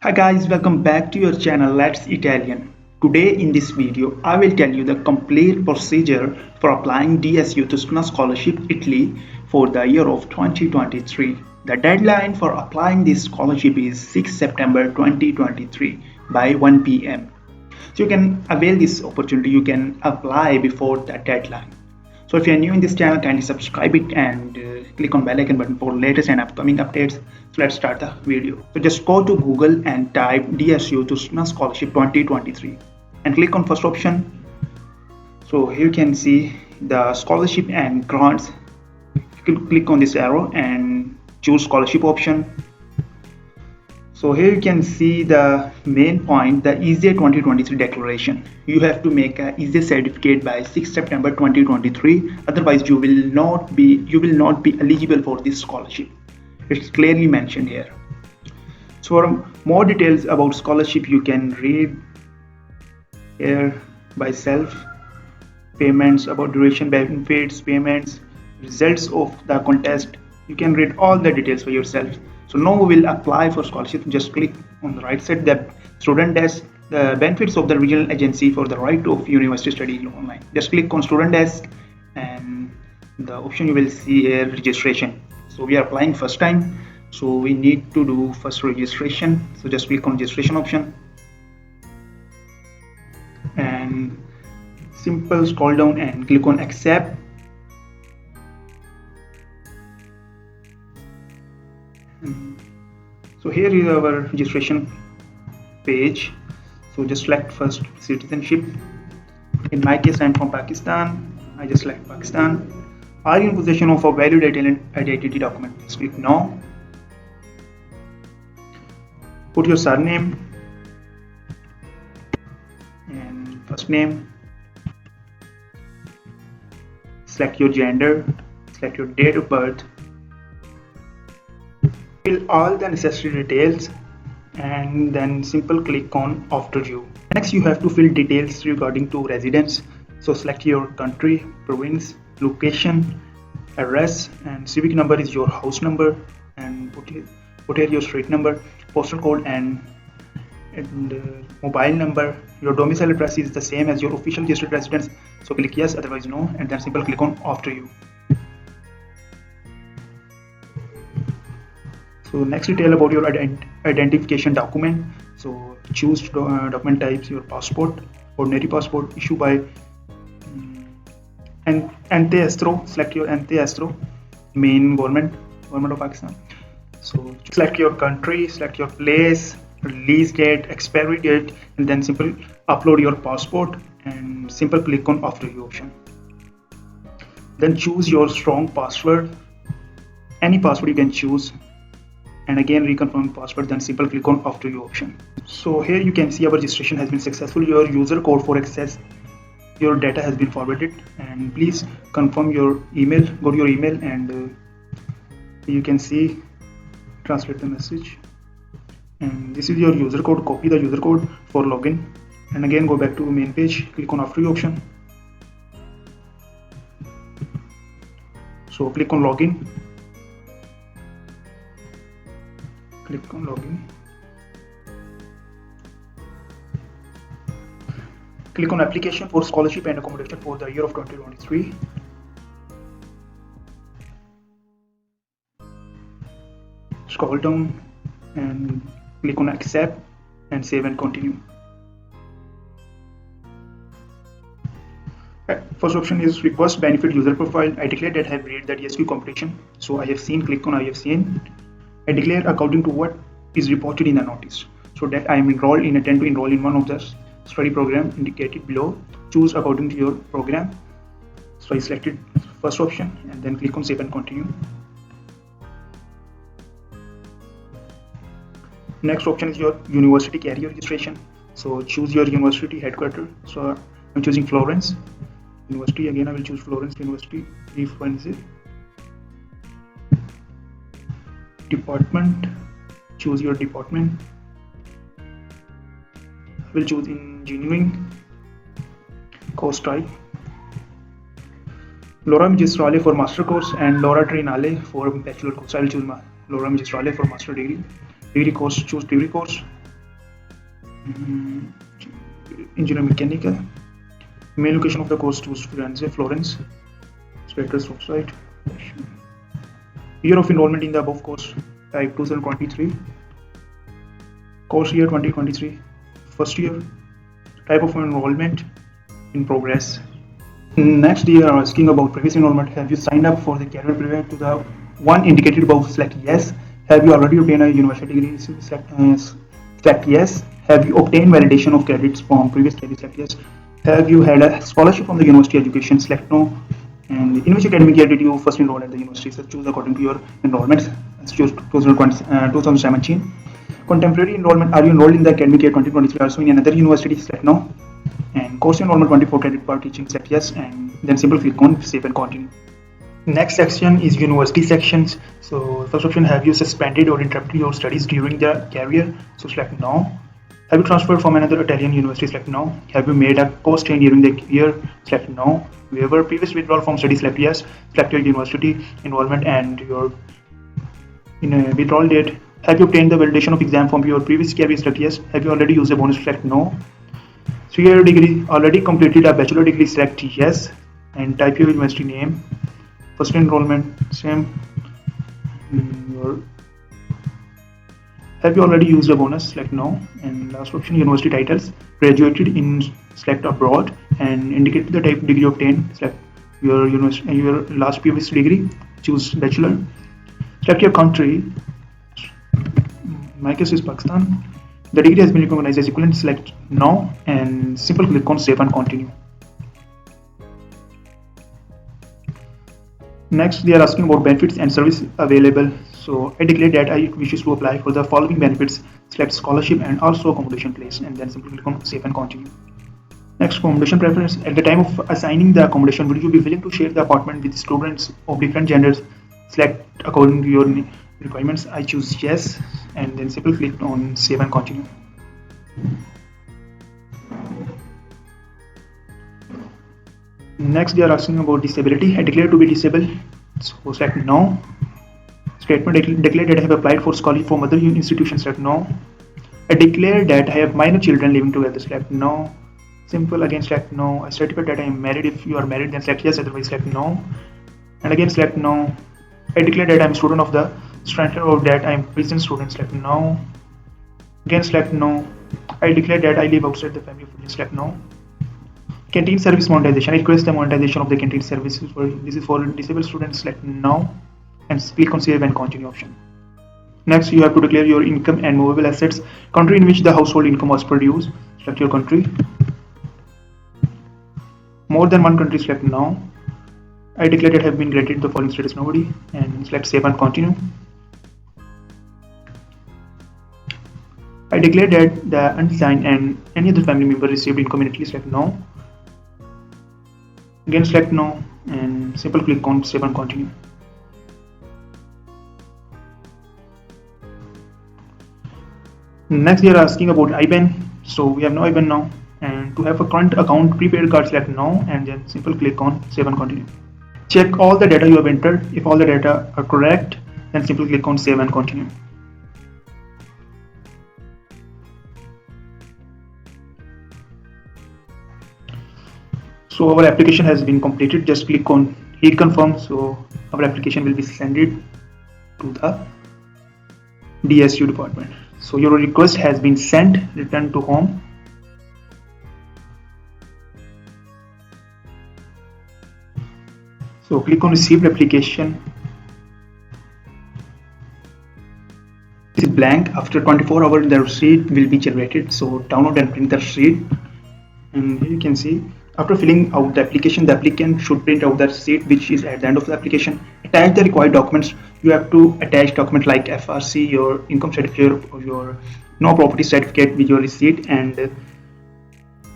Hi guys, welcome back to your channel Let's Italian. Today in this video, I will tell you the complete procedure for applying Dsu Toscana Scholarship Italy for the year of 2023. The deadline for applying this scholarship is 6 September 2023 by 1 p.m. So you can avail this opportunity, you can apply before that deadline. So if you are new in this channel, kindly subscribe it and click on bell icon button for latest and upcoming updates. So let's start the video. So just go to Google and type Dsu Toscana Scholarship 2023 and click on first option. So here you can see the scholarship and grants. Click on this arrow and choose scholarship option. So here you can see the main point, the ESA 2023 declaration. You have to make a ESA certificate by 6 September 2023. Otherwise, you will not be eligible for this scholarship. It's clearly mentioned here. So for more details about scholarship, you can read here by self. Payments, about duration, benefits, payments, results of the contest. You can read all the details for yourself. So now we will apply for scholarship. Just click on the right side, the student desk, the benefits of the regional agency for the right of university study online. Just click on student desk and the option you will see here, registration. So we are applying first time, so we need to do first registration. So just click on registration option and simple scroll down and click on accept. So here is our registration page. So just select first citizenship. In my case, I'm from Pakistan. I just select Pakistan. Are you in possession of a valid identity document? Just click no. Put your surname and first name. Select your gender. Select your date of birth. Fill all the necessary details and then simple click on after you. Next you have to fill details regarding to residence. So select your country, province, location, address, and civic number is your house number, and put here your street number, postal code, and mobile number. Your domicile address is the same as your official registered residence, so click yes, otherwise no, and then simple click on after you. So next detail about your identification document. So choose document types, your passport, ordinary passport issued by ATTEST. Select your ATTEST, main government of Pakistan. So select your country, select your place, release date, expiry date, and then simple upload your passport and simple click on after you option. Then choose your strong password, any password you can choose, and again reconfirm password, then simple click on after you option. So here you can see our registration has been successful. Your user code for access your data has been forwarded, and please confirm your email. Go to your email and you can see translate the message, and this is your user code. Copy the user code for login and again go back to main page, click on after you option. So click on login. Click on login. Click on application for scholarship and accommodation for the year of 2023. Scroll down and click on accept and save and continue. First option is request benefit user profile. I declare that I have read the DSQ competition. So I have seen, click on I have seen. I declare according to what is reported in the notice. So that I am enrolled in, intend to enroll in one of the study program indicated below. Choose according to your program. So I selected first option and then click on save and continue. Next option is your university career registration. So choose your university headquarters. So I'm choosing Florence University. Again I will choose Florence University. Department, choose your department. I will choose engineering. Course type Laura Magistrale for master course and Laura Trinale for bachelor course. I will choose Laura Magistrale for master degree. Degree course, choose degree course. Engineering Mechanical. Main location of the course to Firenze, Florence. Status website. Year of enrollment in the above course. Type 2023. Course year 2023. First year. Type of enrollment in progress. Next, they are asking about previous enrollment. Have you signed up for the career prior to the one indicated above? Select yes. Have you already obtained a university degree? Select yes. Have you obtained validation of credits from previous credits? Select yes. Have you had a scholarship from the university education? Select no. And in which academic year did you first enroll at the university? So choose according to your enrollments. Let's choose 2017. Contemporary enrollment. Are you enrolled in the academic year 2023 also in another university? Select no. And course enrollment 24 credit per teaching. Select yes, and then simply click on save and continue. Next section is university sections. So first option, have you suspended or interrupted your studies during the career? So select no. Have you transferred from another Italian university? Select no. Have you made a course change during the year? Select no. Waiver previous withdrawal from study? Select yes. Select your university enrollment and your withdrawal date. Have you obtained the validation of exam from your previous career? Select yes. Have you already used a bonus? Select no. 3-year degree, already completed a bachelor degree? Select yes, and type your university name. First enrollment, same. Have you already used a bonus? Select no. And last option, university titles, graduated in, select abroad, and indicate the type of degree obtained. Select your university, your last previous degree, choose bachelor. Select your country. My case is Pakistan. The degree has been recognized as equivalent. Select no, and simple click on save and continue. Next, they are asking about benefits and service available. So I declare that I wish to apply for the following benefits. Select scholarship and also accommodation place, and then simply click on save and continue. Next, accommodation preference. At the time of assigning the accommodation, would you be willing to share the apartment with students of different genders? Select according to your requirements. I choose yes, and then simply click on save and continue. Next, they are asking about disability. I declare to be disabled, so select no. Statement, declare that I have applied for scholarship from other institutions. Select no. I declare that I have minor children living together. Select no. Simple, again select no. I certify that I am married. If you are married, then select yes, otherwise select no. And again select no. I declare that I am a student of the strength or that I am prison student. Select no. Again select no. I declare that I live outside the family of origin. Select no. Canteen service monetization. I request the monetization of the canteen services. This is for disabled students. Select no, and click on save and continue option. Next, you have to declare your income and movable assets. Country in which the household income was produced. Select your country. More than one country. Select no. I declare that I have been granted the following status. Nobody, and select save and continue. I declare that the unsigned and any other family member received income immediately. Select no. Again select no, and simple click on save and continue. Next, they are asking about IBAN. So we have no IBAN now, and to have a current account prepaid card, select no, and then simple click on save and continue. Check all the data you have entered. If all the data are correct, then simply click on save and continue. So our application has been completed. Just click on hit confirm. So our application will be sent to the DSU department. So your request has been sent. Return to home. So click on received application. It is blank. After 24 hours the receipt will be generated. So download and print the receipt. And here you can see, after filling out the application, the applicant should print out the receipt which is at the end of the application. Attach the required documents. You have to attach documents like FRC, your income certificate, or your no property certificate with your receipt, and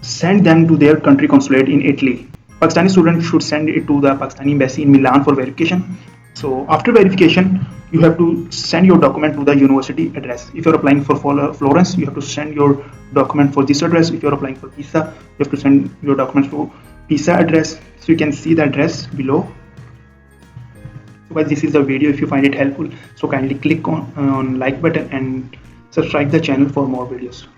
send them to their country consulate in Italy. Pakistani students should send it to the Pakistani embassy in Milan for verification. So after verification, you have to send your document to the university address. If you're applying for Florence, you have to send your document for this address. If you're applying for Pisa, you have to send your documents to Pisa address. So you can see the address below. So guys, this is the video. If you find it helpful, so kindly click on like button and subscribe the channel for more videos.